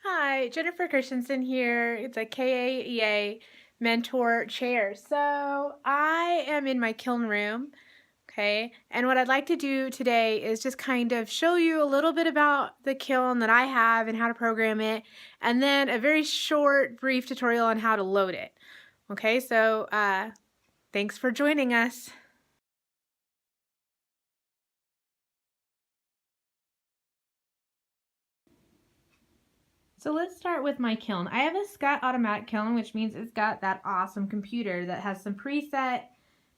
Hi, Jennifer Christensen here. It's a KAEA mentor chair. So I am in my kiln room, okay? And what I'd like to do today is just kind of show you a little bit about the kiln that I have and how to program it, and then a very short, brief tutorial on how to load it. Okay, so thanks for joining us. So let's start with my kiln. I have a Scott automatic kiln, which means it's got that awesome computer that has some preset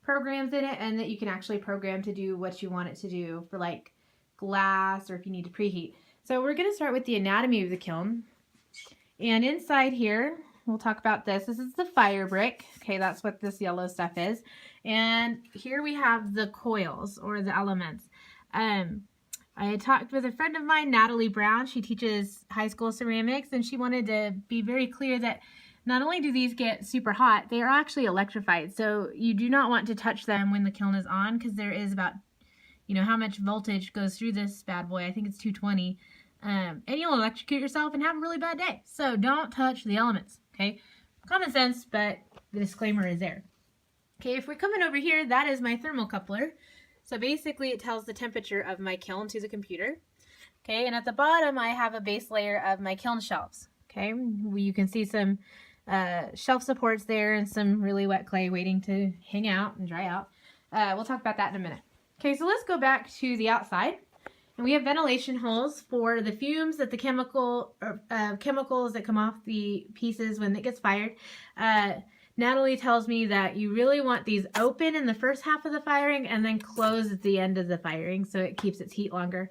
programs in it and that you can actually program to do what you want it to do for like glass or if you need to preheat. So we're going to start with the anatomy of the kiln. And inside here, we'll talk about this. This is the fire brick. Okay, that's what this yellow stuff is. And here we have the coils or the elements. I had talked with a friend of mine, Natalie Brown. She teaches high school ceramics, and she wanted to be very clear that not only do these get super hot, they are actually electrified. So you do not want to touch them when the kiln is on, because there is about, how much voltage goes through this bad boy. I think it's 220. And you'll electrocute yourself and have a really bad day. So don't touch the elements, okay? Common sense, but the disclaimer is there. Okay, if we're coming over here, that is my thermocoupler. So basically it tells the temperature of my kiln to the computer. Okay, and at the bottom I have a base layer of my kiln shelves. Okay, you can see some shelf supports there and some really wet clay waiting to hang out and dry out. We'll talk about that in a minute. Okay, so let's go back to the outside. And we have ventilation holes for the fumes that the chemicals that come off the pieces when it gets fired. Natalie tells me that you really want these open in the first half of the firing and then close at the end of the firing so it keeps its heat longer.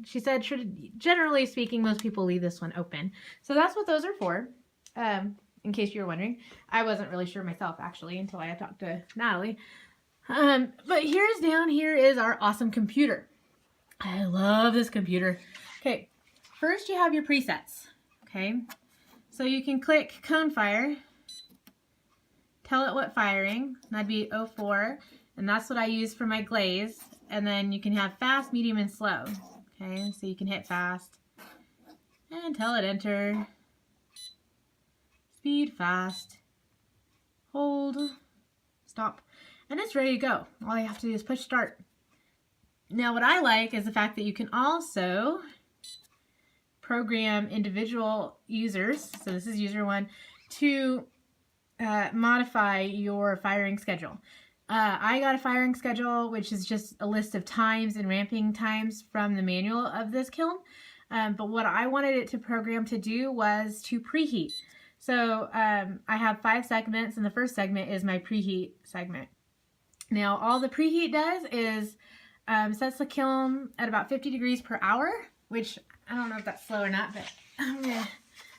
She said, generally speaking, most people leave this one open. So that's what those are for, in case you're wondering. I wasn't really sure myself, actually, until I talked to Natalie. But down here is our awesome computer. I love this computer. Okay, first you have your presets, okay? So you can click cone fire, tell it what firing, that'd be 04, and that's what I use for my glaze. And then you can have fast, medium, and slow. Okay, so you can hit fast and tell it enter. Speed, fast, hold, stop, and it's ready to go. All you have to do is push start. Now what I like is the fact that you can also program individual users, so this is user 1, to modify your firing schedule. I got a firing schedule which is just a list of times and ramping times from the manual of this kiln, but what I wanted it to program to do was to preheat. So I have 5 segments, and the first segment is my preheat segment. Now all the preheat does is sets the kiln at about 50 degrees per hour, which I don't know if that's slow or not, but I'm going to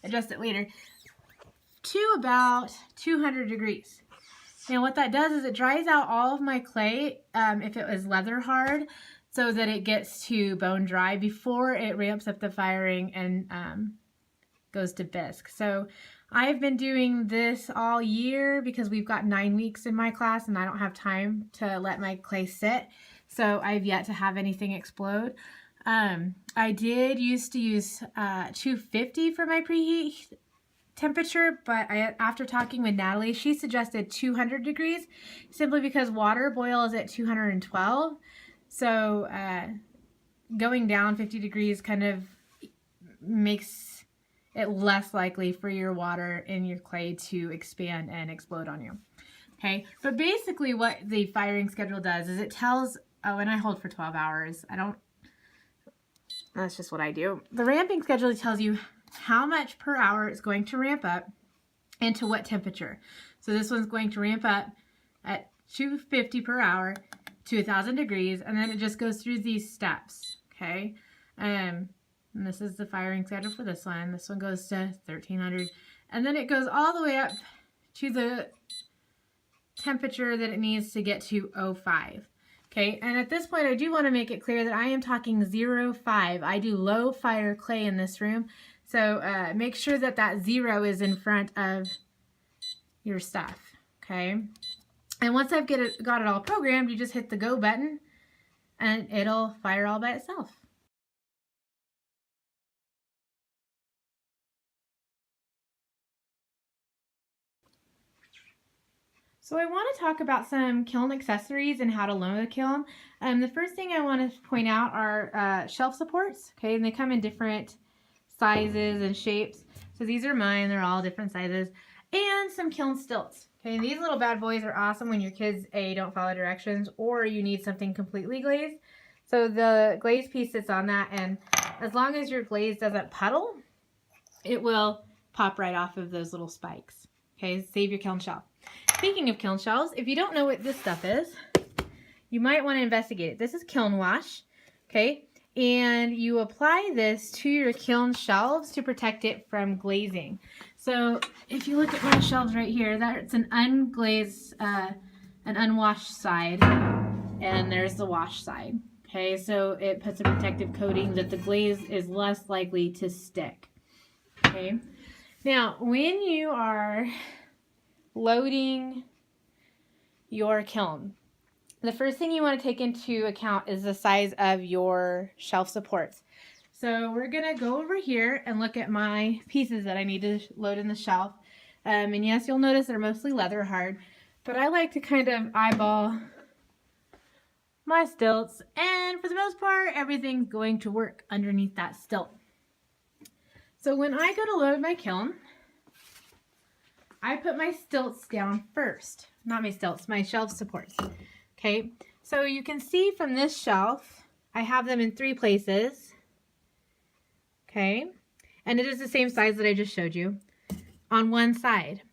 adjust it later, to about 200 degrees. Now what that does is it dries out all of my clay, if it was leather hard, so that it gets to bone dry before it ramps up the firing and goes to bisque. So I've been doing this all year because we've got 9 weeks in my class and I don't have time to let my clay sit. So I've yet to have anything explode. I did used to use 250 for my preheat temperature, but after talking with Natalie, she suggested 200 degrees simply because water boils at 212. So going down 50 degrees kind of makes it less likely for your water in your clay to expand and explode on you. Okay, but basically what the firing schedule does is it tells, and I hold for 12 hours. That's just what I do. The ramping schedule tells you how much per hour it's going to ramp up and to what temperature. So this one's going to ramp up at 250 per hour to 1,000 degrees, and then it just goes through these steps, okay? And this is the firing schedule for this one. This one goes to 1,300, and then it goes all the way up to the temperature that it needs to get to 05. Okay, and at this point I do want to make it clear that I am talking 05. I do low fire clay in this room, so make sure that that 0 is in front of your stuff, okay? And once I've got it all programmed, you just hit the go button and it'll fire all by itself. So I want to talk about some kiln accessories and how to load a kiln. The first thing I want to point out are shelf supports, okay, and they come in different sizes and shapes. So these are mine, they're all different sizes, and some kiln stilts. Okay, these little bad boys are awesome when your kids don't follow directions or you need something completely glazed. So the glaze piece sits on that, and as long as your glaze doesn't puddle, it will pop right off of those little spikes. Okay, save your kiln shelf. Speaking of kiln shelves, if you don't know what this stuff is, you might want to investigate it. This is kiln wash, okay? And you apply this to your kiln shelves to protect it from glazing. So if you look at my shelves right here, that's an unglazed, an unwashed side, and there's the wash side. Okay, so it puts a protective coating that the glaze is less likely to stick. Okay, now when you are loading your kiln, the first thing you want to take into account is the size of your shelf supports. So we're going to go over here and look at my pieces that I need to load in the shelf. And yes, you'll notice they're mostly leather hard, but I like to kind of eyeball my stilts, and for the most part, everything's going to work underneath that stilt. So when I go to load my kiln, I put my stilts down first. Not my stilts, my shelf supports. Okay, so you can see from this shelf, I have them in 3 places. Okay, and it is the same size that I just showed you on one side.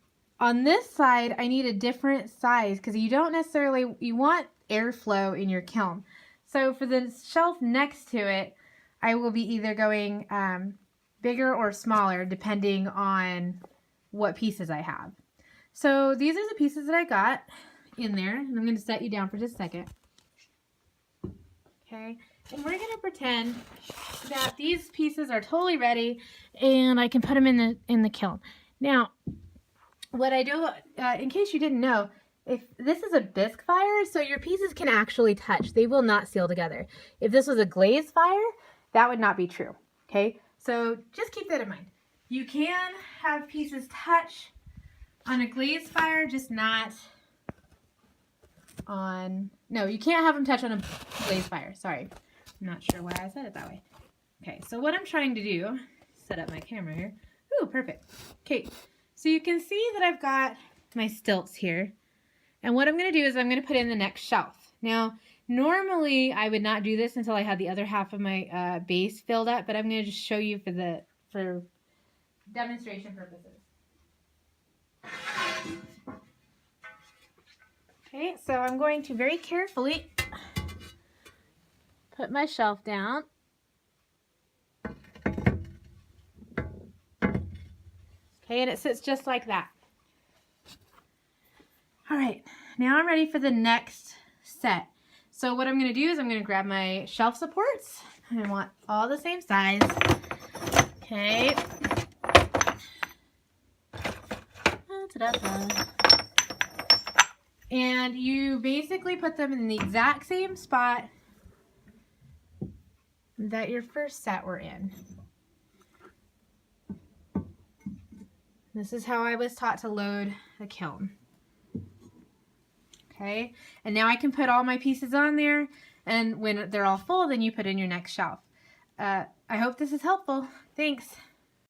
On this side, I need a different size because you don't necessarily, you want airflow in your kiln. So for the shelf next to it, I will be either going bigger or smaller depending on what pieces I have. So these are the pieces that I got in there, and I'm going to set you down for just a second. Okay, and we're going to pretend that these pieces are totally ready and I can put them in the kiln. Now, what I do, in case you didn't know, if this is a bisque fire, so your pieces can actually touch. They will not seal together. If this was a glaze fire, that would not be true. Okay, so just keep that in mind. You can have pieces touch on a glaze fire, just not on, no, you can't have them touch on a glaze fire. Sorry, I'm not sure why I said it that way. Okay, so what I'm trying to do, set up my camera here. Ooh, perfect. Okay, so you can see that I've got my stilts here. And what I'm going to do is I'm going to put in the next shelf. Now, normally I would not do this until I had the other half of my base filled up, but I'm going to just show you for demonstration purposes. Okay, so I'm going to very carefully put my shelf down. Okay, and it sits just like that. All right, now I'm ready for the next set. So what I'm going to do is I'm going to grab my shelf supports. I want all the same size. Okay. And you basically put them in the exact same spot that your first set were in. This is how I was taught to load a kiln. Okay, and now I can put all my pieces on there, and when they're all full, then you put in your next shelf. I hope this is helpful. Thanks.